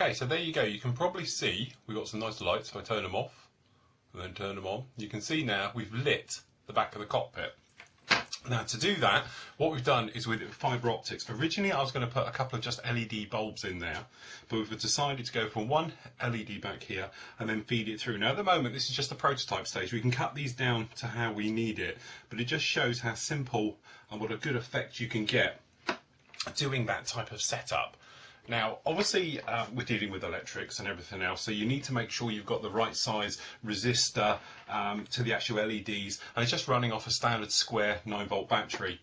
Okay, so there you go. You can probably see we've got some nice lights. If I turn them off and then turn them on, you can see now we've lit the back of the cockpit. Now to do that, what we've done is with fibre optics. Originally I was going to put a couple of just LED bulbs in there, but we've decided to go from one LED back here and then feed it through. Now at the moment this is just a prototype stage. We can cut these down to how we need it, but it just shows how simple and what a good effect you can get doing that type of setup. Now, obviously, we're dealing with electrics and everything else, so you need to make sure you've got the right size resistor to the actual LEDs, and it's just running off a standard square 9-volt battery.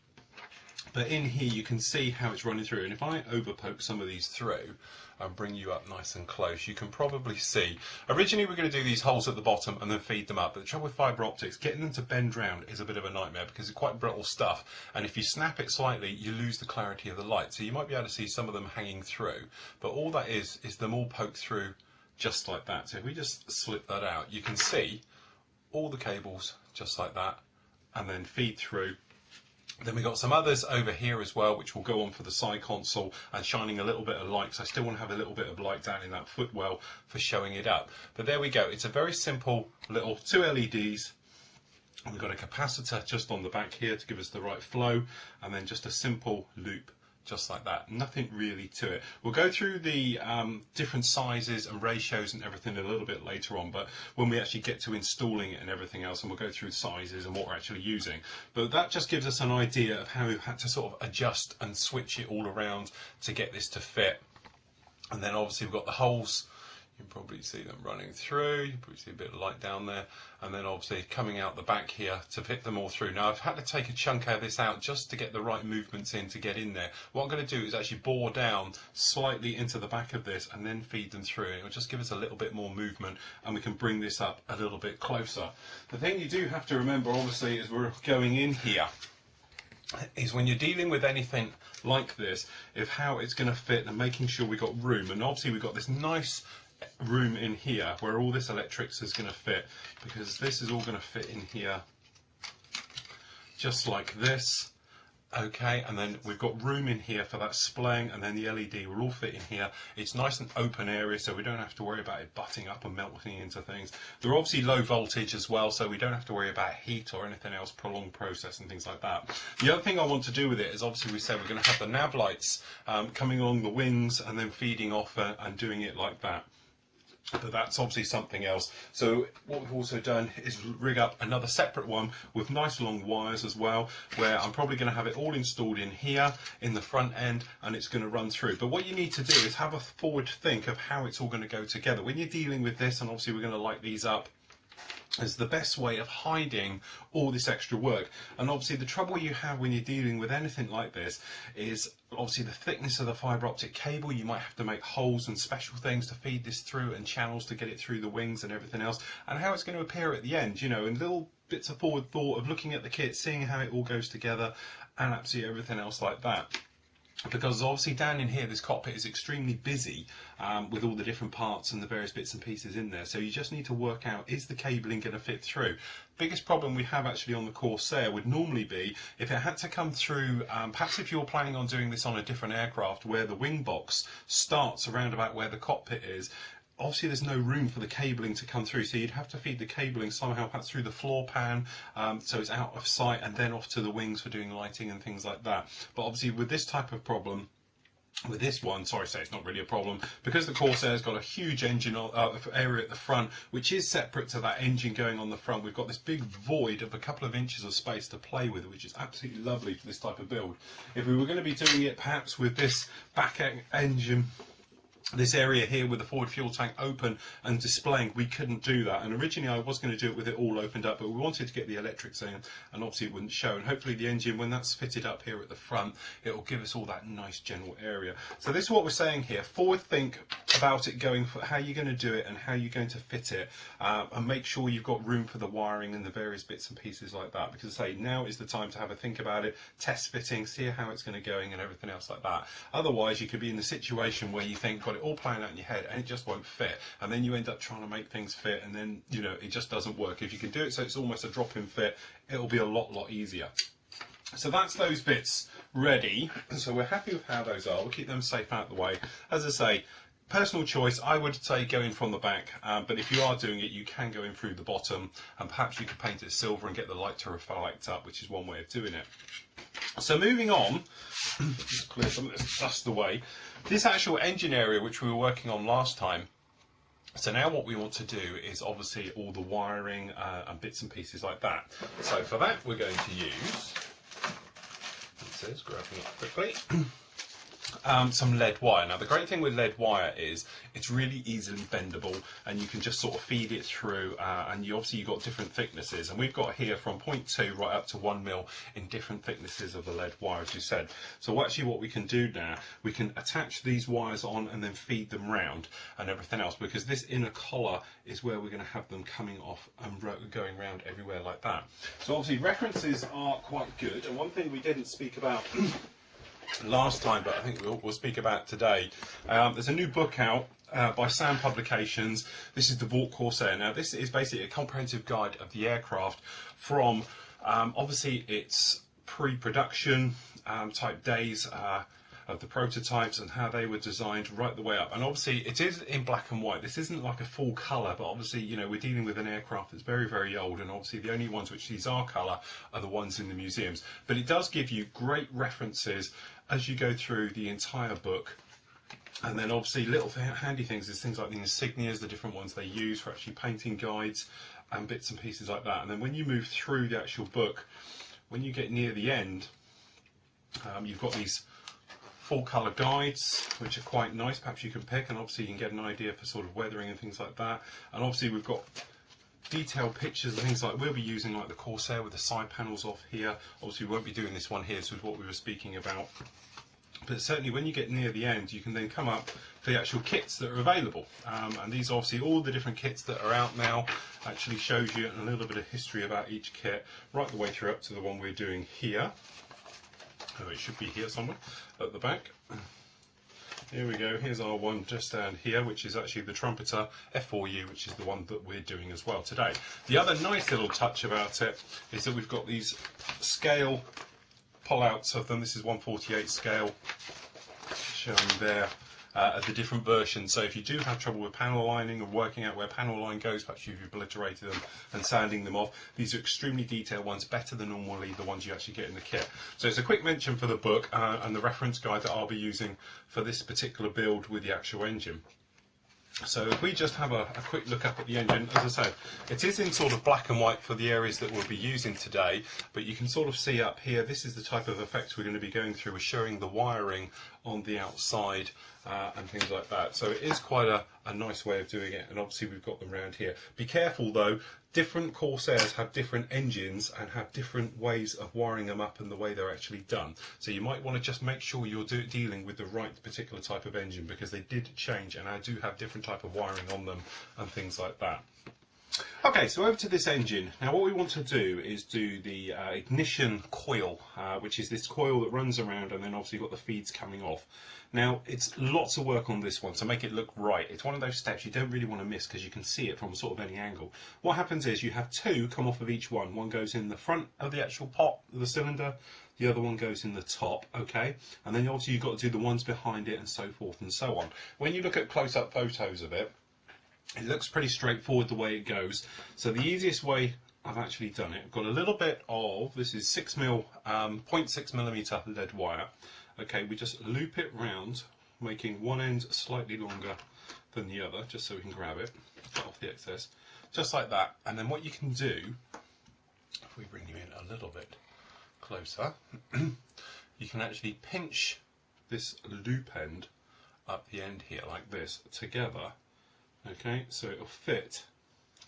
But in here you can see how it's running through, and if I overpoke some of these through and bring you up nice and close, you can probably see. Originally we're going to do these holes at the bottom and then feed them up, but the trouble with fibre optics, getting them to bend round is a bit of a nightmare because it's quite brittle stuff, and if you snap it slightly you lose the clarity of the light, so you might be able to see some of them hanging through, but all that is them all poked through just like that. So if we just slip that out, you can see all the cables just like that and then feed through. Then we've got some others over here as well, which will go on for the side console and shining a little bit of light, because I still want to have a little bit of light down in that footwell for showing it up. But there we go, it's a very simple little 2 LEDs. We've got a capacitor just on the back here to give us the right flow, and then just a simple loop just like that. Nothing really to it. We'll go through the different sizes and ratios and everything a little bit later on, but when we actually get to installing it and everything else, and we'll go through sizes and what we're actually using. But that just gives us an idea of how we've had to sort of adjust and switch it all around to get this to fit. And then obviously we've got the holes. You can probably see them running through, you can probably see a bit of light down there, and then obviously coming out the back here to fit them all through. Now I've had to take a chunk of this out just to get the right movements in to get in there. What I'm going to do is actually bore down slightly into the back of this and then feed them through. It will just give us a little bit more movement and we can bring this up a little bit closer. The thing you do have to remember obviously as we're going in here is when you're dealing with anything like this, is how it's going to fit and making sure we've got room. And obviously we've got this nice room in here where all this electrics is going to fit, because this is all going to fit in here just like this. Okay, and then we've got room in here for that splaying, and then the LED will all fit in here. It's nice and open area, so we don't have to worry about it butting up and melting into things. They're obviously low voltage as well, so we don't have to worry about heat or anything else, prolonged process and things like that. The other thing I want to do with it is obviously we said we're going to have the nav lights coming along the wings and then feeding off and doing it like that. But that's obviously something else. So what we've also done is rig up another separate one with nice long wires as well, where I'm probably going to have it all installed in here in the front end, and it's going to run through. But what you need to do is have a forward think of how it's all going to go together. When you're dealing with this, and obviously we're going to light these up, is the best way of hiding all this extra work. And obviously the trouble you have when you're dealing with anything like this is obviously the thickness of the fibre optic cable. You might have to make holes and special things to feed this through, and channels to get it through the wings and everything else, and how it's going to appear at the end, you know, and little bits of forward thought of looking at the kit, seeing how it all goes together, and absolutely everything else like that. Because obviously down in here this cockpit is extremely busy with all the different parts and the various bits and pieces in there, so you just need to work out, is the cabling going to fit through? Biggest problem we have actually on the Corsair would normally be if it had to come through, perhaps if you're planning on doing this on a different aircraft where the wing box starts around about where the cockpit is. Obviously there's no room for the cabling to come through, so you'd have to feed the cabling somehow perhaps through the floor pan, so it's out of sight, and then off to the wings for doing lighting and things like that. But obviously with this type of problem, with this one, sorry to say it's not really a problem, because the Corsair's got a huge engine area at the front, which is separate to that engine going on the front. We've got this big void of a couple of inches of space to play with, which is absolutely lovely for this type of build. If we were going to be doing it perhaps with this back engine, this area here with the forward fuel tank open and displaying, we couldn't do that. And originally I was going to do it with it all opened up, but we wanted to get the electrics in, and obviously it wouldn't show. And hopefully the engine, when that's fitted up here at the front, it will give us all that nice general area. So this is what we're saying here: forward think about it, going for how you're going to do it and how you're going to fit it, and make sure you've got room for the wiring and the various bits and pieces like that. Because I say, now is the time to have a think about it, test fitting, see how it's going to go and everything else like that. Otherwise you could be in the situation where you think, got it all planned out in your head and it just won't fit, and then you end up trying to make things fit, and then, you know, it just doesn't work. If you can do it so it's almost a drop-in fit, it'll be a lot easier. So that's those bits ready. So we're happy with how those are. We'll keep them safe out of the way. As I say, Personal choice, I would say go in from the back, but if you are doing it, you can go in through the bottom, and perhaps you could paint it silver and get the light to reflect up, which is one way of doing it. So moving on, just clear some of this dust away. This actual engine area, which we were working on last time, so now what we want to do is obviously all the wiring and bits and pieces like that. So for that we're going to use, it says, grabbing it quickly, some lead wire. Now the great thing with lead wire is it's really easily bendable, and you can just sort of feed it through, and obviously you've got different thicknesses, and we've got here from 0.2 right up to 1 mil in different thicknesses of the lead wire, as you said. So actually what we can do now, we can attach these wires on and then feed them round and everything else, because this inner collar is where we're going to have them coming off and going round everywhere like that. So obviously references are quite good, and one thing we didn't speak about last time, but I think we'll speak about today. There's a new book out by Sound Publications. This is the Vought Corsair. Now this is basically a comprehensive guide of the aircraft from obviously its pre-production type days of the prototypes and how they were designed right the way up. And obviously it is in black and white. This isn't like a full colour, but obviously, you know, we're dealing with an aircraft that's very, very old, and obviously the only ones which these are colour are the ones in the museums. But it does give you great references as you go through the entire book. And then obviously little handy things is things like the insignias, the different ones they use for actually painting guides and bits and pieces like that. And then when you move through the actual book, when you get near the end, you've got these full colour guides which are quite nice. Perhaps you can pick, and obviously you can get an idea for sort of weathering and things like that. And obviously we've got detailed pictures and things like we'll be using, like the Corsair with the side panels off here. Obviously we won't be doing this one here, so is what we were speaking about. But certainly when you get near the end, you can then come up for the actual kits that are available. And these are obviously all the different kits that are out now. Actually shows you a little bit of history about each kit, right the way through up to the one we're doing here. Oh, it should be here somewhere at the back. Here we go, here's our one just down here, which is actually the Trumpeter F4U, which is the one that we're doing as well today. The other nice little touch about it is that we've got these scale pull-outs of them. This is 1/48 scale, showing there the different versions. So if you do have trouble with panel lining or working out where panel line goes, perhaps you've obliterated them and sanding them off, these are extremely detailed ones, better than normally the ones you actually get in the kit. So it's a quick mention for the book and the reference guide that I'll be using for this particular build with the actual engine. So if we just have a quick look up at the engine, as I said, it is in sort of black and white for the areas that we'll be using today, but you can sort of see up here, this is the type of effects we're going to be going through, with showing the wiring on the outside and things like that. So it is quite a nice way of doing it, and obviously we've got them around here. Be careful though, different Corsairs have different engines and have different ways of wiring them up and the way they're actually done. So you might want to just make sure you're dealing with the right particular type of engine, because they did change and I do have different type of wiring on them and things like that. Okay, so over to this engine. Now what we want to do is do the ignition coil, which is this coil that runs around, and then obviously you've got the feeds coming off. Now it's lots of work on this one to make it look right. It's one of those steps you don't really want to miss, because you can see it from sort of any angle. What happens is you have two come off of each one. One goes in the front of the actual pot of the cylinder, the other one goes in the top, okay? And then obviously you've got to do the ones behind it and so forth and so on. When you look at close-up photos of it, it looks pretty straightforward the way it goes. So the easiest way I've actually done it, I've got a little bit of, this is 0.6mm lead wire. Okay, we just loop it round, making one end slightly longer than the other, just so we can grab it, get off the excess, just like that. And then what you can do, if we bring you in a little bit closer, you can actually pinch this loop end up the end here like this together. Okay, so it'll fit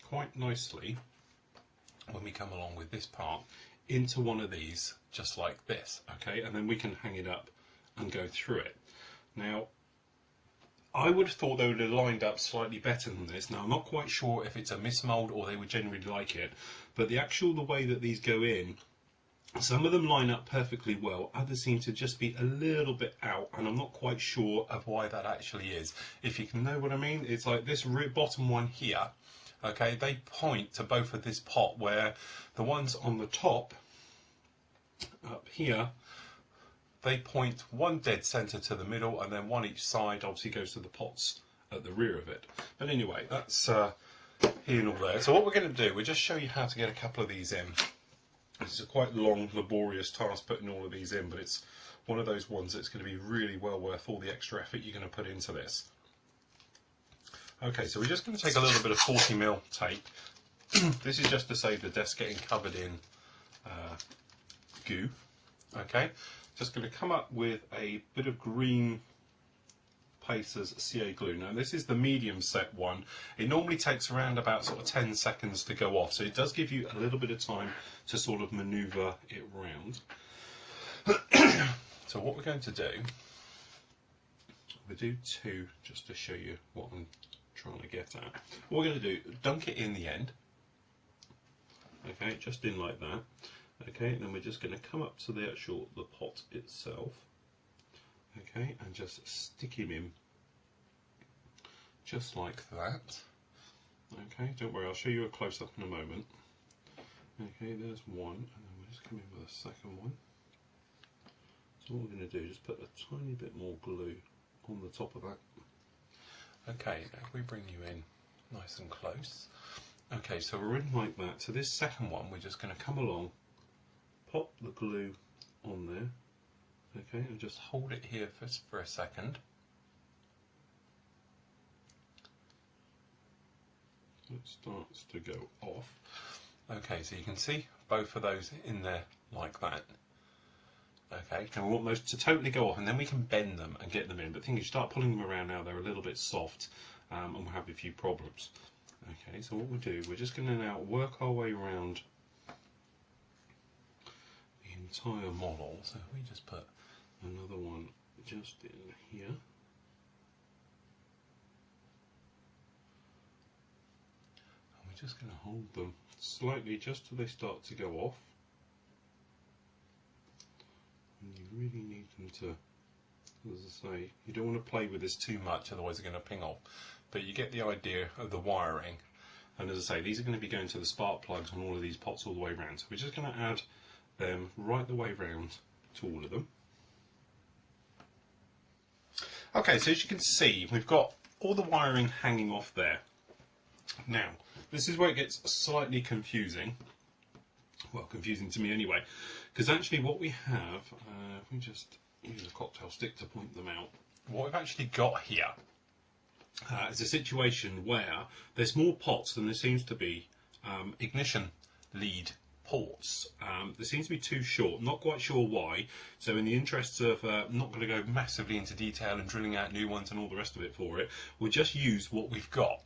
quite nicely when we come along with this part into one of these, just like this, okay, and then we can hang it up and go through it. Now, I would have thought they would have lined up slightly better than this. Now, I'm not quite sure if it's a mismold or they would generally like it, but the way that these go in, some of them line up perfectly well, others seem to just be a little bit out, and I'm not quite sure of why that actually is. If you can know what I mean, it's like this bottom one here, okay, they point to both of this pot, where the ones on the top, up here, they point one dead centre to the middle, and then one each side obviously goes to the pots at the rear of it. But anyway, that's here and all there. So what we're going to do, we'll just show you how to get a couple of these in. This is a quite long, laborious task putting all of these in, but it's one of those ones that's going to be really well worth all the extra effort you're going to put into this. Okay, so we're just going to take a little bit of 40mm tape. This is just to save the desk getting covered in goo. Okay, just going to come up with a bit of green Pacers CA glue. Now this is the medium set one. It normally takes around about sort of 10 seconds to go off, so it does give you a little bit of time to sort of maneuver it round. So what we're going to do, we'll do two just to show you what I'm trying to get at. What we're going to do, dunk it in the end. Okay, just in like that. Okay, and then we're just going to come up to the pot itself. Okay, and just stick him in just like that. Okay, don't worry, I'll show you a close-up in a moment. Okay, there's one, and then we'll just come in with a second one. So what we're going to do is just put a tiny bit more glue on the top of that. Okay, if we bring you in nice and close. Okay, so we're in like that. So this second one, we're just going to come along, pop the glue on there. Okay, and just hold it here for a second. So it starts to go off. Okay, so you can see both of those in there like that. Okay, and we want those to totally go off, and then we can bend them and get them in. But the thing is, you start pulling them around now, they're a little bit soft, and we'll have a few problems. Okay, so what we'll do, we're just going to now work our way around the entire model. So if we just put another one just in here. And we're just going to hold them slightly just till they start to go off. And you really need them to, as I say, you don't want to play with this too much, otherwise they're going to ping off. But you get the idea of the wiring. And as I say, these are going to be going to the spark plugs on all of these pots all the way around. So we're just going to add them right the way around to all of them. Okay, so as you can see, we've got all the wiring hanging off there. Now, this is where it gets slightly confusing. Well, confusing to me anyway, because actually what we have, if we just use a cocktail stick to point them out, what we've actually got here is a situation where there's more pots than there seems to be ignition lead ports. There seems to be too short, not quite sure why, so in the interests of not going to go massively into detail and drilling out new ones and all the rest of it for it, we'll just use what we've got.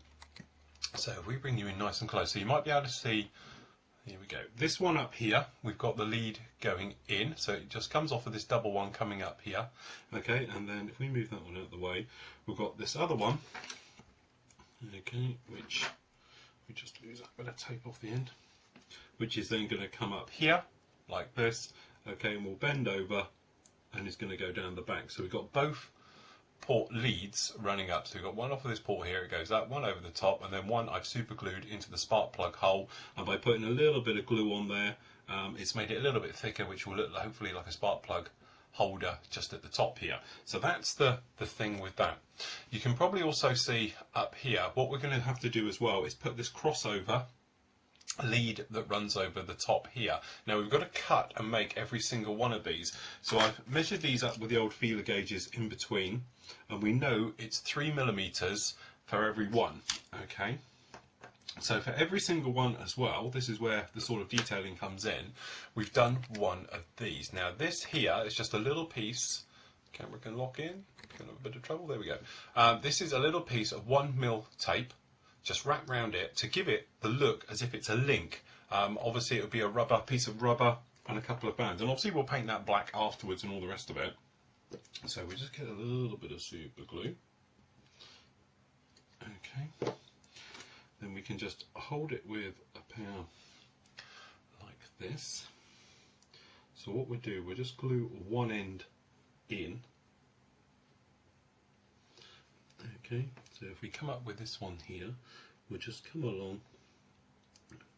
So if we bring you in nice and close, so you might be able to see, here we go, this one up here, we've got the lead going in, so it just comes off of this double one coming up here. Okay, and then if we move that one out of the way, we've got this other one, okay, which we just lose a bit of tape off the end, which is then going to come up here like this, okay, and we'll bend over and it's going to go down the back. So we've got both port leads running up. So we've got one off of this port here, it goes up, one over the top, and then one I've super glued into the spark plug hole, and by putting a little bit of glue on there, it's made it a little bit thicker, which will look hopefully like a spark plug holder just at the top here. So that's the thing with that. You can probably also see up here, what we're going to have to do as well is put this crossover lead that runs over the top here. Now we've got to cut and make every single one of these. So I've measured these up with the old feeler gauges in between, and we know it's 3mm for every one. Okay, so for every single one as well, this is where the sort of detailing comes in, we've done one of these. Now this here is just a little piece, camera can lock in, can have a bit of trouble, there we go. This is a little piece of 1mm tape, just wrap round it to give it the look as if it's a link. Obviously it would be a rubber piece of rubber and a couple of bands, and obviously we'll paint that black afterwards and all the rest of it. So we just get a little bit of super glue. Okay, then we can just hold it with a pair like this. So what we do, we just glue one end in. Okay, so if we come up with this one here, we'll just come along,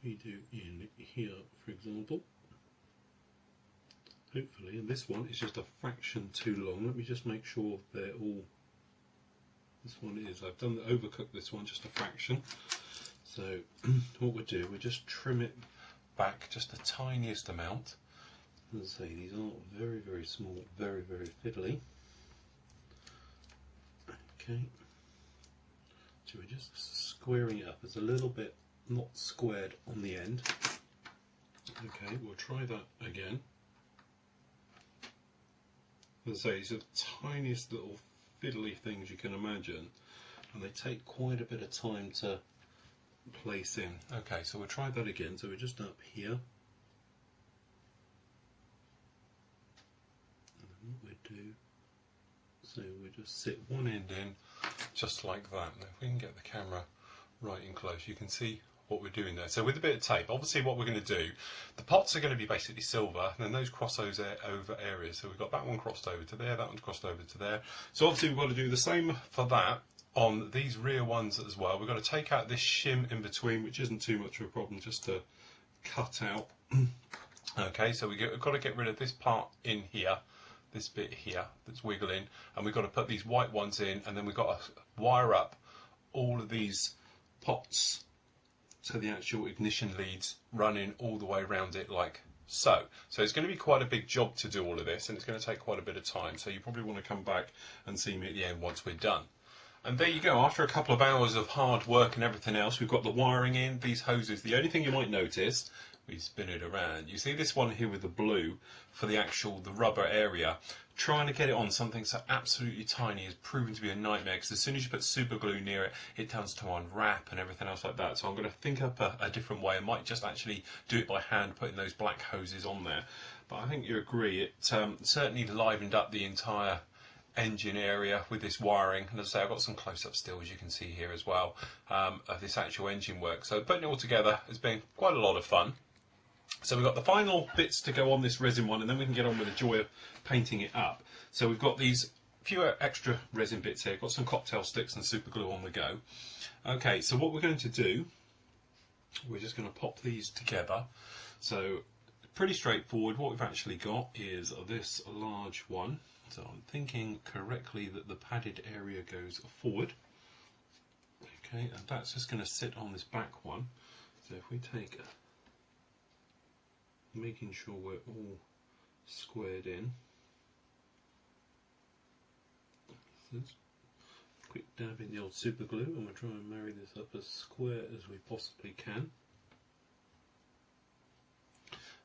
we do in here for example, hopefully, and this one is just a fraction too long. Let me just make sure they're all This one is, I've done the overcooked this one just a fraction. So what we'll do, we'll just trim it back just the tiniest amount. As I say, these aren't very, very small, very, very fiddly. Okay. So we're just squaring it up. It's a little bit not squared on the end. Okay, we'll try that again. As I say, these are the tiniest little fiddly things you can imagine, and they take quite a bit of time to place in. Okay, so we'll try that again. So we're just up here. And then what we do, so we just sit one end in, just like that. Now if we can get the camera right in close, you can see what we're doing there. So with a bit of tape, obviously what we're going to do, the pots are going to be basically silver, and then those crossovers over areas. So we've got that one crossed over to there, that one's crossed over to there. So obviously we've got to do the same for that on these rear ones as well. We've got to take out this shim in between, which isn't too much of a problem, just to cut out. Okay, so we've got to get rid of this part in here, this bit here that's wiggling, and we've got to put these white ones in, and then we've got to wire up all of these pots to the actual ignition leads running all the way around it like so. So it's going to be quite a big job to do all of this, and it's going to take quite a bit of time, so you probably want to come back and see me at the end once we're done. And there you go, after a couple of hours of hard work and everything else, we've got the wiring in, these hoses. The only thing you might notice, we spin it around, you see this one here with the blue for the rubber area. Trying to get it on something so absolutely tiny is proven to be a nightmare, because as soon as you put super glue near it, it tends to unwrap and everything else like that. So I'm going to think up a different way. I might just actually do it by hand, putting those black hoses on there. But I think you agree, it certainly livened up the entire engine area with this wiring. And as I say, I've got some close-up still, as you can see here as well, of this actual engine work. So putting it all together has been quite a lot of fun. So we've got the final bits to go on this resin one, and then we can get on with the joy of painting it up. So we've got these few extra resin bits here, got some cocktail sticks and super glue on the go. Okay, so what we're going to do, we're just going to pop these together. So pretty straightforward. What we've actually got is this large one. So I'm thinking correctly that the padded area goes forward. Okay, and that's just going to sit on this back one. So if we take, making sure we're all squared in. Quick dab in the old super glue, and we'll try and marry this up as square as we possibly can.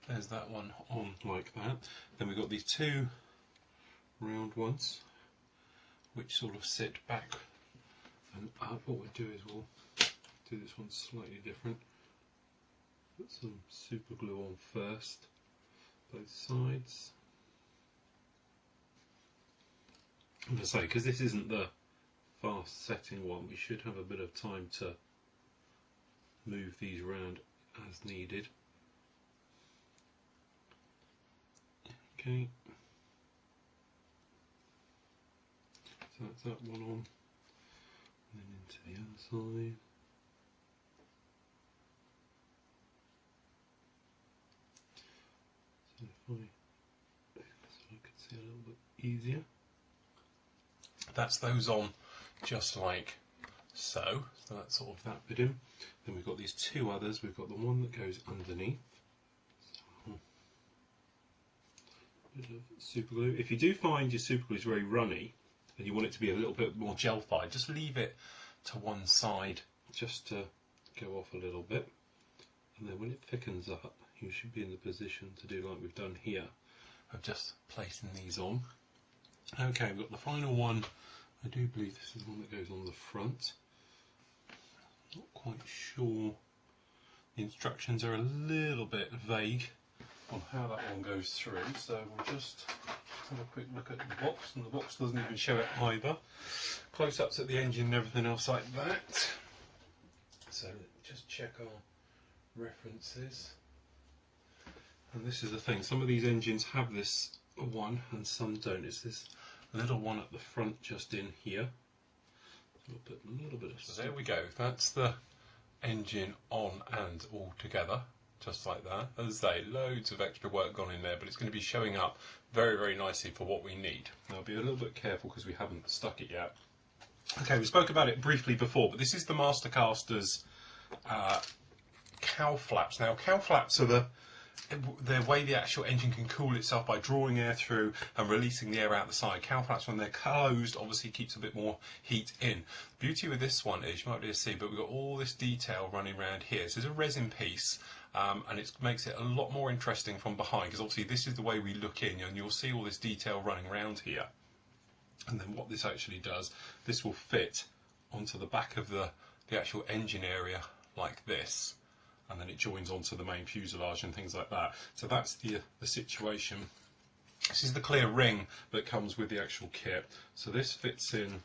There's that one on like that. Then we've got these two round ones which sort of sit back and up. What we'll do is we'll do this one slightly different. Put some super glue on first, both sides. And I say, because this isn't the fast setting one, we should have a bit of time to move these around as needed. Okay. So that's that one on, and then into the other side. So I could see a little bit easier. That's those on just like so. So that's sort of that bit in. Then we've got these two others. We've got the one that goes underneath. So, bit of super glue. If you do find your super glue is very runny and you want it to be a little bit more gel-fied, just leave it to one side just to go off a little bit. And then when it thickens up, you should be in the position to do like we've done here, of just placing these on. Okay, we've got the final one. I do believe this is the one that goes on the front. Not quite sure. The instructions are a little bit vague on how that one goes through, so we'll just have a quick look at the box, and the box doesn't even show it either. Close-ups at the engine and everything else like that. So just check our references. And this is the thing, some of these engines have this one and some don't. It's this little one at the front just in here. So we'll put a little bit of... So there we go, that's the engine on and all together, just like that. As I say, loads of extra work gone in there, but it's going to be showing up very, very nicely for what we need. Now I'll be a little bit careful because we haven't stuck it yet. Okay, we spoke about it briefly before, but this is the Mastercaster's cow flaps. Now, cow flaps are the way the actual engine can cool itself by drawing air through and releasing the air out the side. Cow flaps, when they're closed, obviously keeps a bit more heat in. The beauty with this one is, you might be able to see, but we've got all this detail running around here. So it's a resin piece, and it makes it a lot more interesting from behind, because obviously this is the way we look in, and you'll see all this detail running around here. And then what this actually does, this will fit onto the back of the actual engine area like this, and then it joins onto the main fuselage and things like that. So that's the situation. This is the clear ring that comes with the actual kit. So this fits in,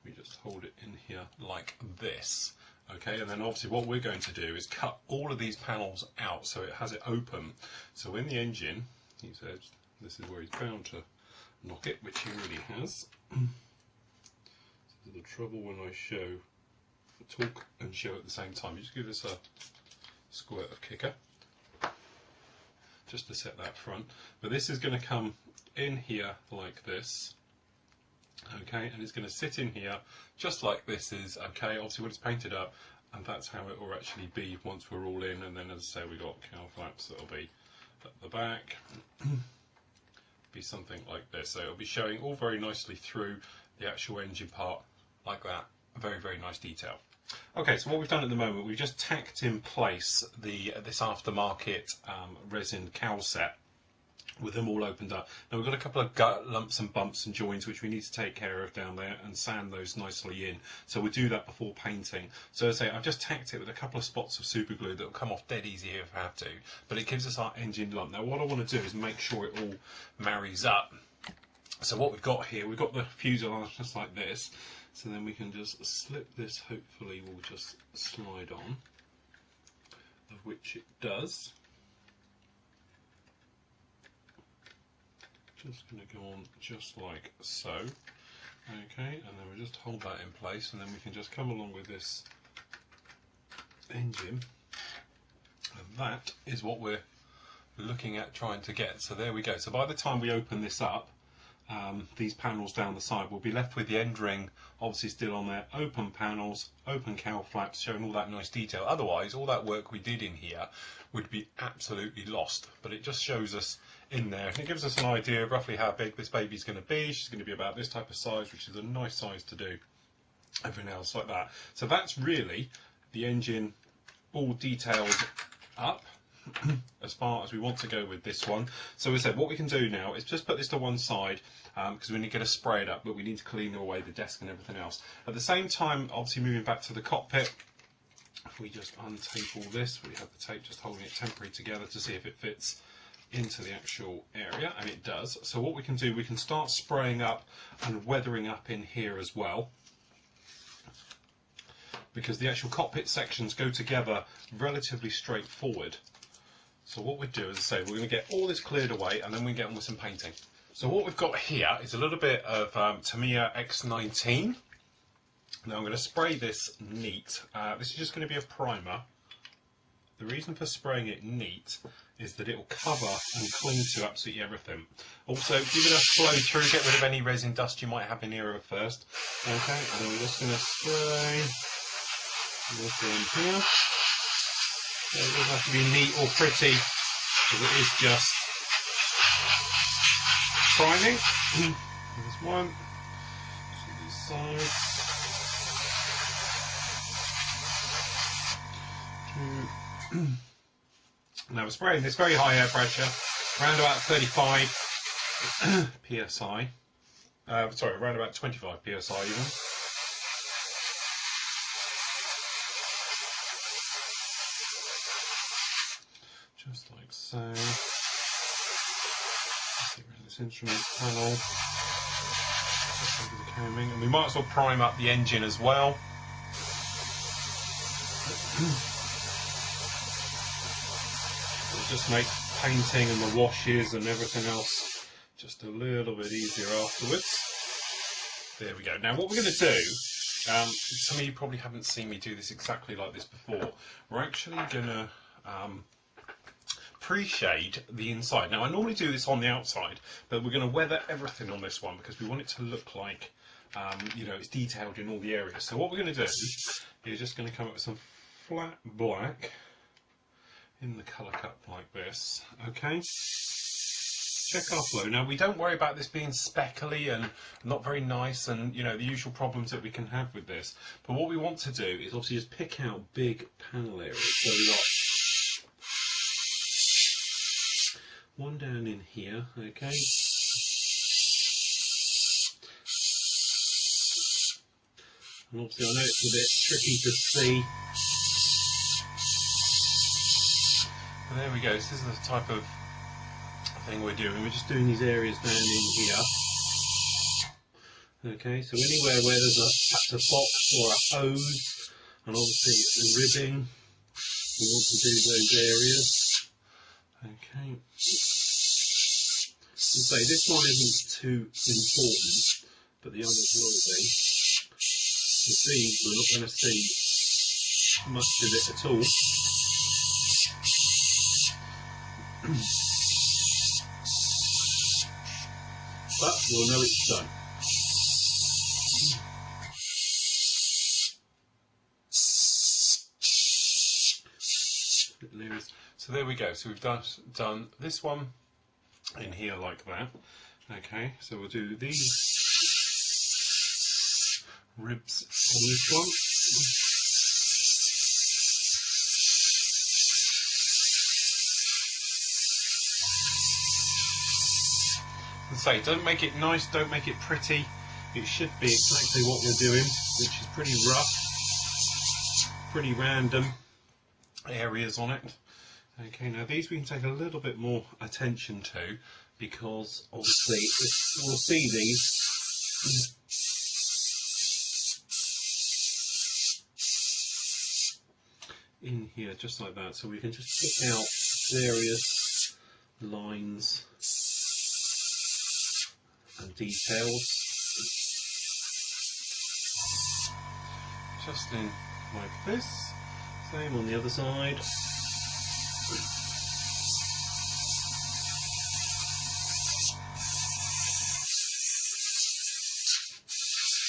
we just hold it in here like this. Okay, and then obviously what we're going to do is cut all of these panels out so it has it open. So in the engine, he says, this is where he's bound to knock it, which he already has. This is the trouble when I talk and show at the same time. You just give us a squirt of kicker just to set that front, but this is going to come in here like this, okay, and it's going to sit in here just like this is, okay, obviously when it's painted up, and that's how it will actually be once we're all in. And then, as I say, we got cow flaps that'll be at the back, be something like this, so it'll be showing all very nicely through the actual engine part like that. Very, very nice detail. Okay, so what we've done at the moment, we've just tacked in place this aftermarket resin cowl set with them all opened up. Now we've got a couple of lumps and bumps and joins which we need to take care of down there and sand those nicely in. So we'll do that before painting. So as I say, I've just tacked it with a couple of spots of super glue that will come off dead easy if I have to, but it gives us our engine lump. Now what I want to do is make sure it all marries up. So what we've got here, we've got the fuselage just like this. So then we can just slip this, hopefully will just slide on, of which it does. Just going to go on just like so. Okay, and then we just hold that in place, and then we can just come along with this engine. And that is what we're looking at trying to get. So there we go. So by the time we open this up, these panels down the side, will be left with the end ring obviously still on there, open panels, open cowl flaps, showing all that nice detail. Otherwise, all that work we did in here would be absolutely lost, but it just shows us in there, and it gives us an idea of roughly how big this baby's going to be. She's going to be about this type of size, which is a nice size to do everything else like that. So that's really the engine all detailed up as far as we want to go with this one. So as I said, what we can do now is just put this to one side, because we need to get to spray it up, but we need to clean away the desk and everything else. At the same time, obviously moving back to the cockpit, if we just untape all this, we have the tape just holding it temporarily together to see if it fits into the actual area, and it does. So what we can do, we can start spraying up and weathering up in here as well, because the actual cockpit sections go together relatively straightforward. So what we do is, say, we're going to get all this cleared away, and then we get on with some painting. So what we've got here is a little bit of Tamiya X19. Now I'm going to spray this neat. This is just going to be a primer. The reason for spraying it neat is that it will cover and cling to absolutely everything. Also, give it a flow through, get rid of any resin dust you might have in here at first. Okay, and then we're just going to spray this in here. So it doesn't have to be neat or pretty, because it is just priming. There's one. To this side. Two. Now we're spraying this very high air pressure, around about 35 psi. Sorry, around about 25 psi even. Just like so. Get rid of this instrument panel. Just over the combing, and we might as well prime up the engine as well. It'll just make painting and the washes and everything else just a little bit easier afterwards. There we go. Now what we're going to do, some of you probably haven't seen me do this exactly like this before. We're actually going to pre-shade the inside. Now I normally do this on the outside, but we're going to weather everything on this one because we want it to look like you know, it's detailed in all the areas. So what we're going to do is just going to come up with some flat black in the colour cup like this. Okay. Check our flow. Now, we don't worry about this being speckly and not very nice and, you know, the usual problems that we can have with this. But what we want to do is obviously just pick out big panel areas. So we've got one down in here, okay. And obviously I know it's a bit tricky to see. But there we go. So this is the type of thing we're doing. We're just doing these areas down in here. Okay, so anywhere where there's perhaps a box or a hose, and obviously the ribbing, we want to do those areas. Okay. And say this one isn't too important, but the others will be. With these, we're not going to see much of it at all. But we'll know it's done. So there we go. So we've done this one in here like that. Okay, so we'll do these ribs on this one. And say, don't make it nice, don't make it pretty. It should be exactly what we're doing, which is pretty rough, pretty random areas on it. Okay, now these we can take a little bit more attention to, because obviously we'll see these in here just like that, so we can just pick out various lines and details just in like this. Same on the other side.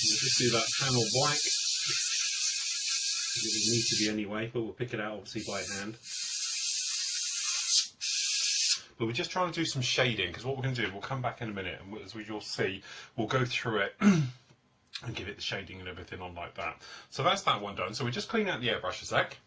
We'll just do that panel black. It doesn't need to be anyway, but we'll pick it out obviously by hand. But we're just trying to do some shading, because what we're going to do, we'll come back in a minute, and as you'll see, we'll go through it and give it the shading and everything on like that. So that's that one done. So we just clean out the airbrush a sec.